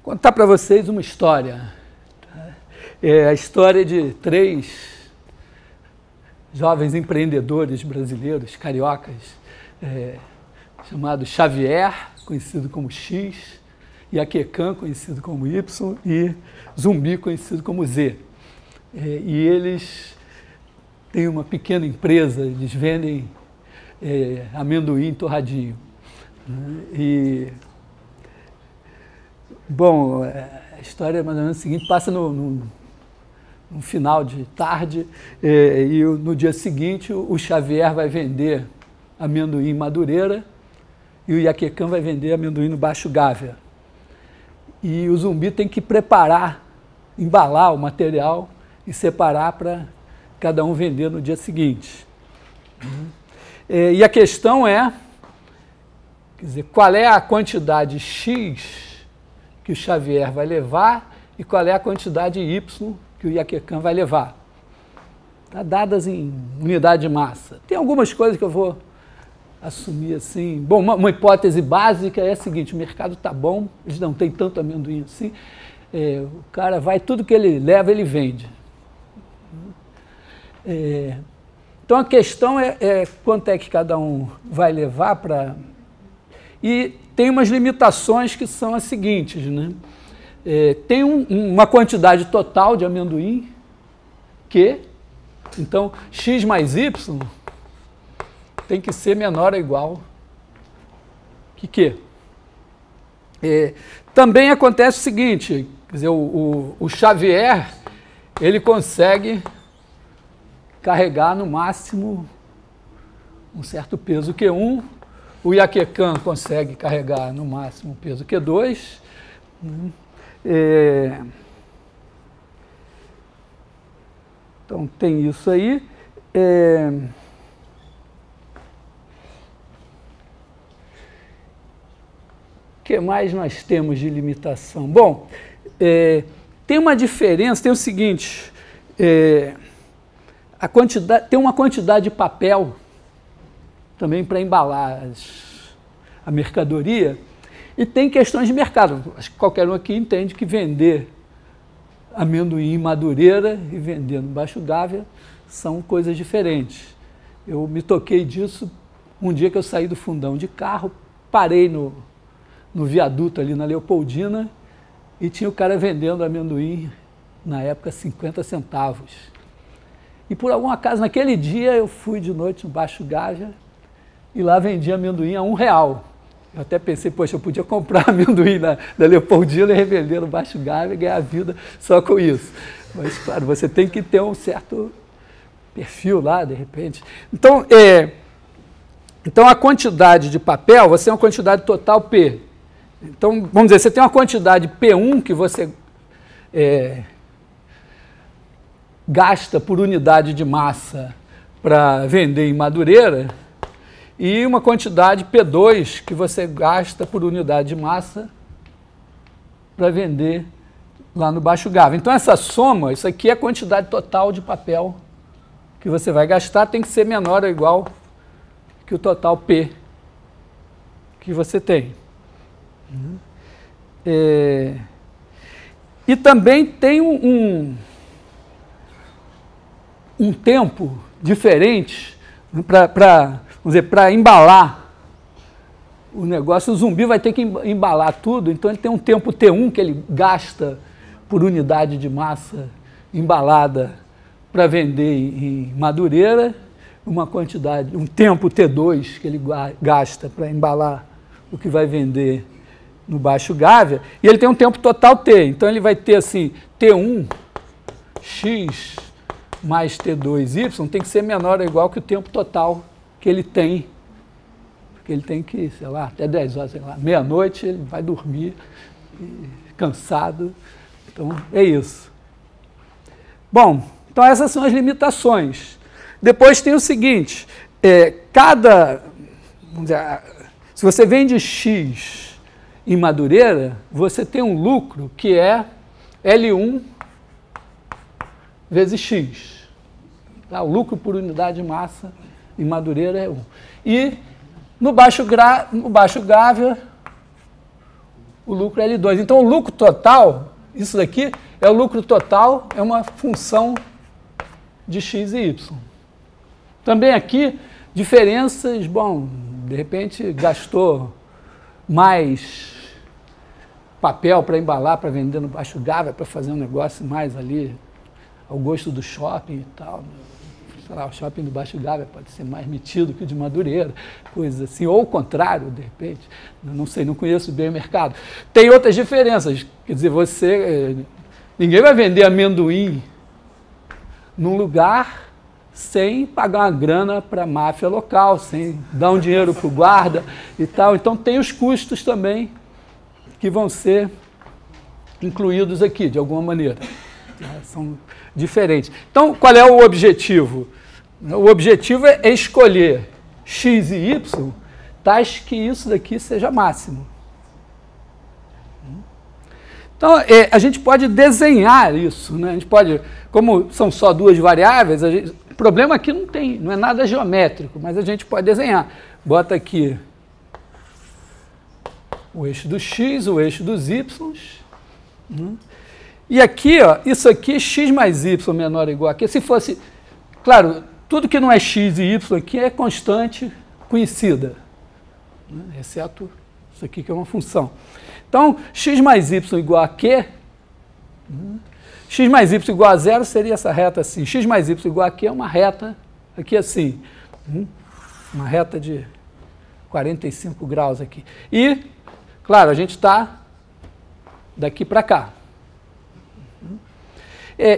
Contar para vocês uma história. É a história de 3 jovens empreendedores brasileiros, cariocas, chamados Xavier, conhecido como X, Iaquecã, conhecido como Y, e Zumbi, conhecido como Z. E eles têm uma pequena empresa, eles vendem amendoim torradinho. Bom, a história é mais ou menos o seguinte, passa no final de tarde e no dia seguinte o Xavier vai vender amendoim em Madureira e o Iaquecã vai vender amendoim no Baixo Gávea. E o Zumbi tem que preparar, embalar o material e separar para cada um vender no dia seguinte. E a questão é, quer dizer, qual é a quantidade X que o Xavier vai levar e qual é a quantidade Y que o Iaquecã vai levar. Tá dadas em unidade de massa. Tem algumas coisas que eu vou assumir assim. Bom, uma hipótese básica é a seguinte: o mercado está bom, eles não têm tanto amendoim assim, o cara vai, tudo que ele leva, ele vende. Então a questão é quanto é que cada um vai levar para... E tem umas limitações que são as seguintes, né? Tem uma quantidade total de amendoim então, X mais Y tem que ser menor ou igual que Q. Também acontece o seguinte, quer dizer, o Xavier, ele consegue carregar no máximo um certo peso Q1, o Iaquecã consegue carregar no máximo o peso Q2, então tem isso aí. O que mais nós temos de limitação? Bom, tem uma diferença, tem o seguinte, tem uma quantidade de papel também para embalar a mercadoria, e tem questões de mercado. Acho que qualquer um aqui entende que vender amendoim em Madureira e vender no Baixo Gávea são coisas diferentes. Eu me toquei disso um dia que eu saí do Fundão de carro, parei no viaduto ali na Leopoldina e tinha o cara vendendo amendoim, na época, 50 centavos. E por algum acaso, naquele dia, eu fui de noite no Baixo Gávea e lá vendia amendoim a R$1. Eu até pensei, poxa, eu podia comprar amendoim da Leopoldina e revender no Baixo Gávea e ganhar vida só com isso. Mas, claro, você tem que ter um certo perfil lá, de repente. Então, a quantidade de papel, você tem uma quantidade total P. Então, vamos dizer, você tem uma quantidade P1 que você gasta por unidade de massa para vender em Madureira, e uma quantidade P2 que você gasta por unidade de massa para vender lá no Baixo Gávea. Então, essa soma, isso aqui é a quantidade total de papel que você vai gastar, tem que ser menor ou igual que o total P que você tem. E também tem um tempo diferente para embalar o negócio. O Zumbi vai ter que embalar tudo, então ele tem um tempo T1 que ele gasta por unidade de massa embalada para vender em Madureira, um tempo T2 que ele gasta para embalar o que vai vender no Baixo Gávea, e ele tem um tempo total T, então ele vai ter assim, T1, X mais T2Y tem que ser menor ou igual que o tempo total que ele tem, porque ele tem que, sei lá, até 10 horas, sei lá, meia-noite ele vai dormir cansado, então é isso. Bom, então essas são as limitações. Depois tem o seguinte, vamos dizer, se você vende X em Madureira, você tem um lucro que é L1 vezes X. Tá? O lucro por unidade de massa em Madureira é 1. E no Baixo Gávea, o lucro L2. Então, o lucro total, isso daqui é o lucro total, é uma função de x e y. Também aqui, diferenças, bom, de repente gastou mais papel para embalar, para vender no Baixo Gávea, para fazer um negócio mais ali ao gosto do shopping e tal. Sei lá, o shopping do Baixo Gávea pode ser mais metido que o de Madureira, coisas assim, ou o contrário, de repente. Eu não sei, não conheço bem o mercado. Tem outras diferenças, quer dizer, ninguém vai vender amendoim num lugar sem pagar uma grana para a máfia local, sem dar um dinheiro para o guarda e tal. Então, tem os custos também que vão ser incluídos aqui, de alguma maneira. São diferentes. Então, qual é o objetivo? O objetivo é escolher x e y, tais que isso daqui seja máximo. Então, a gente pode desenhar isso, né? A gente pode, como são só duas variáveis, o problema aqui não é nada geométrico, mas a gente pode desenhar. Bota aqui o eixo do x, o eixo dos y. E aqui, ó, isso aqui, x mais y menor ou igual a quê? Se fosse, claro, tudo que não é x e y aqui é constante conhecida, né? Exceto isso aqui que é uma função. Então, x mais y igual a quê? X mais y igual a zero seria essa reta assim. X mais y igual a quê é uma reta aqui assim. Uma reta de 45 graus aqui. E, claro, a gente está daqui para cá.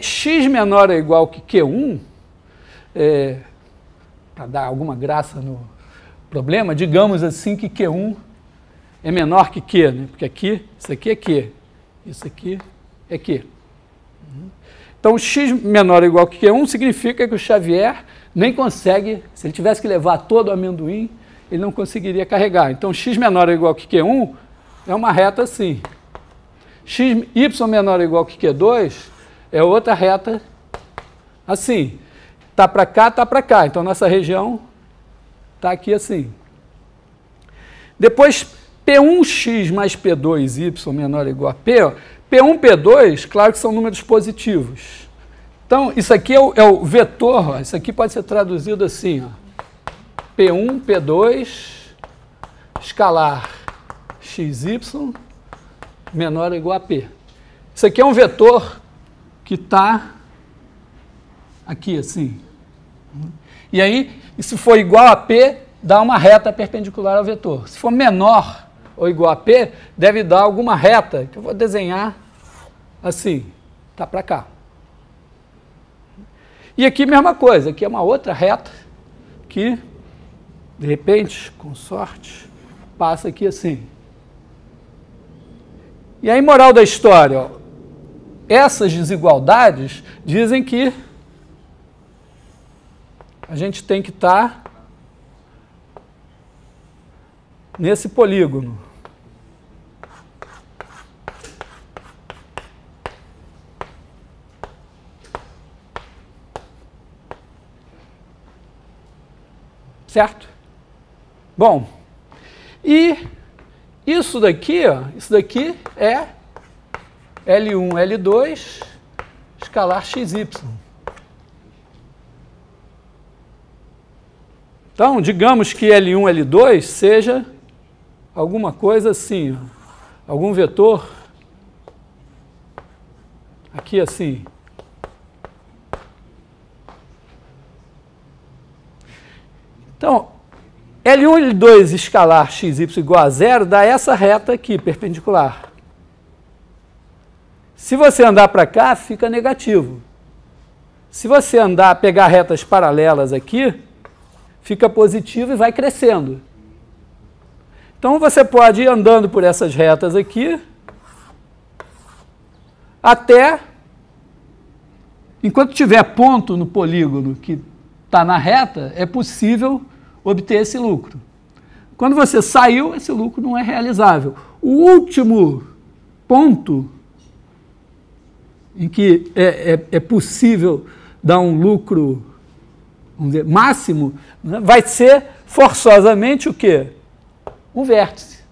X menor ou igual que Q1, para dar alguma graça no problema, digamos assim que Q1 é menor que Q, né? Porque aqui, isso aqui é Q, isso aqui é Q. Então, x menor ou igual que Q1 significa que o Xavier nem consegue, se ele tivesse que levar todo o amendoim, ele não conseguiria carregar. Então, x menor ou igual que Q1 é uma reta assim. Y menor ou igual que Q2 é outra reta assim. Está para cá, está para cá. Então, nossa região está aqui assim. Depois, P1x mais P2y menor ou igual a P, ó, P1, P2, claro que são números positivos. Então, isso aqui é o vetor, ó, isso aqui pode ser traduzido assim, ó, P1, P2, escalar xy menor ou igual a P. Isso aqui é um vetor que está aqui, assim. E aí, se for igual a P, dá uma reta perpendicular ao vetor. Se for menor ou igual a P, deve dar alguma reta, que eu vou desenhar assim, tá para cá. E aqui, mesma coisa, aqui é uma outra reta que, de repente, com sorte, passa aqui assim. E aí, moral da história, ó, essas desigualdades dizem que a gente tem que estar nesse polígono. Certo? Bom, e isso daqui, ó, isso daqui é L1, L2, escalar XY. Então, digamos que L1, L2 seja alguma coisa assim, ó, algum vetor aqui assim. Então, L1, L2 escalar xy igual a zero dá essa reta aqui, perpendicular. Se você andar para cá, fica negativo. Se você pegar retas paralelas aqui, fica positivo e vai crescendo. Então, você pode ir andando por essas retas aqui, até, enquanto tiver ponto no polígono que está na reta, é possível obter esse lucro. Quando você saiu, esse lucro não é realizável. O último ponto em que é possível dar um lucro, vamos dizer, máximo, né, vai ser forçosamente o quê? Um vértice.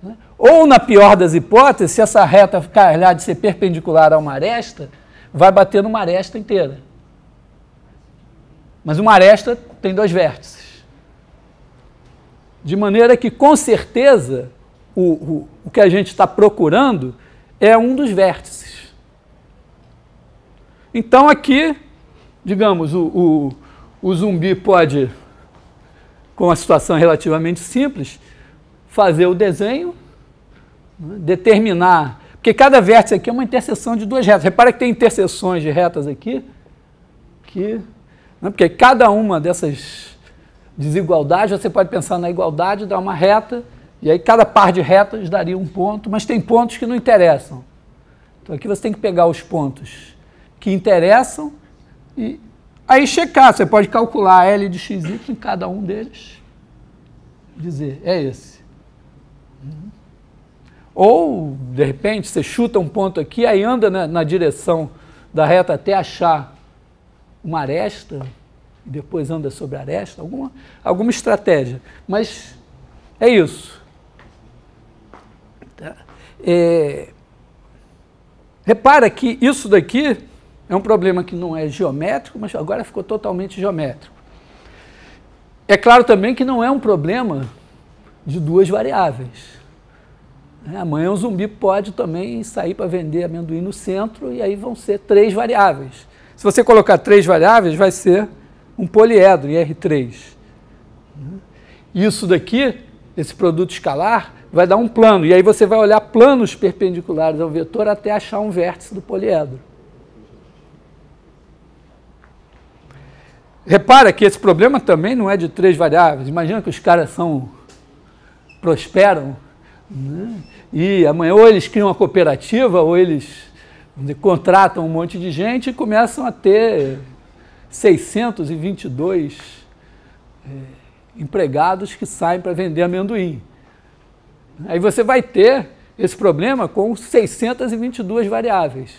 né? Ou, na pior das hipóteses, se essa reta calhar de ser perpendicular a uma aresta, vai bater numa aresta inteira. Mas uma aresta tem dois vértices. De maneira que, com certeza, o que a gente está procurando é um dos vértices. Então, aqui, digamos, o zumbi pode, com uma situação relativamente simples, fazer o desenho, né, determinar... Porque cada vértice aqui é uma interseção de duas retas. Repara que tem interseções de retas aqui, né, porque cada uma dessas desigualdades, você pode pensar na igualdade, dar uma reta, e aí cada par de retas daria um ponto, mas tem pontos que não interessam. Então aqui você tem que pegar os pontos que interessam e aí checar. Você pode calcular a L de xy em cada um deles, dizer, é esse. Ou, de repente, você chuta um ponto aqui, aí anda na direção da reta até achar uma aresta, e depois anda sobre a aresta, alguma estratégia. Mas é isso. Tá? Repara que isso daqui é um problema que não é geométrico, mas agora ficou totalmente geométrico. É claro também que não é um problema de duas variáveis. Amanhã um zumbi pode também sair para vender amendoim no centro e aí vão ser 3 variáveis. Se você colocar 3 variáveis, vai ser um poliedro em R3. Isso daqui, esse produto escalar, vai dar um plano. E aí você vai olhar planos perpendiculares ao vetor até achar um vértice do poliedro. Repara que esse problema também não é de 3 variáveis. Imagina que os caras prosperam, né? E amanhã ou eles criam uma cooperativa ou eles contratam um monte de gente e começam a ter 622 empregados que saem para vender amendoim. Aí você vai ter esse problema com 622 variáveis.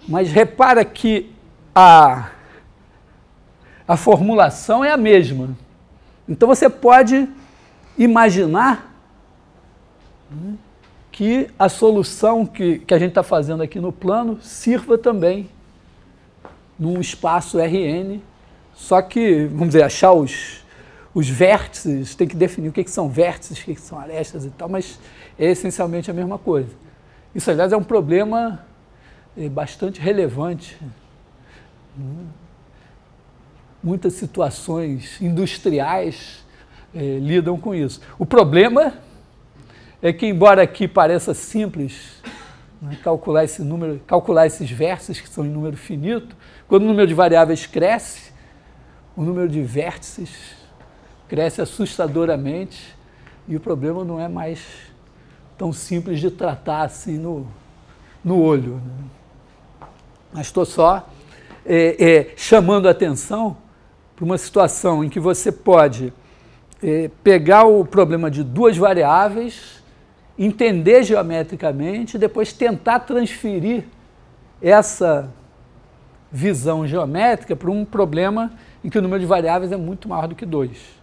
Mas repara que a formulação é a mesma. Então você pode imaginar que a solução que a gente está fazendo aqui no plano sirva também num espaço Rn, só que, vamos dizer, achar os vértices, tem que definir o que são vértices, o que são arestas e tal, mas é essencialmente a mesma coisa. Isso, aliás, é um problema bastante relevante. Muitas situações industriais lidam com isso. O problema é que, embora aqui pareça simples, né, calcular esse número, calcular esses vértices que são em número finito, quando o número de variáveis cresce, o número de vértices cresce assustadoramente e o problema não é mais tão simples de tratar assim no olho. Né? Mas estou só chamando a atenção para uma situação em que você pode pegar o problema de 2 variáveis, entender geometricamente e depois tentar transferir essa visão geométrica para um problema em que o número de variáveis é muito maior do que 2.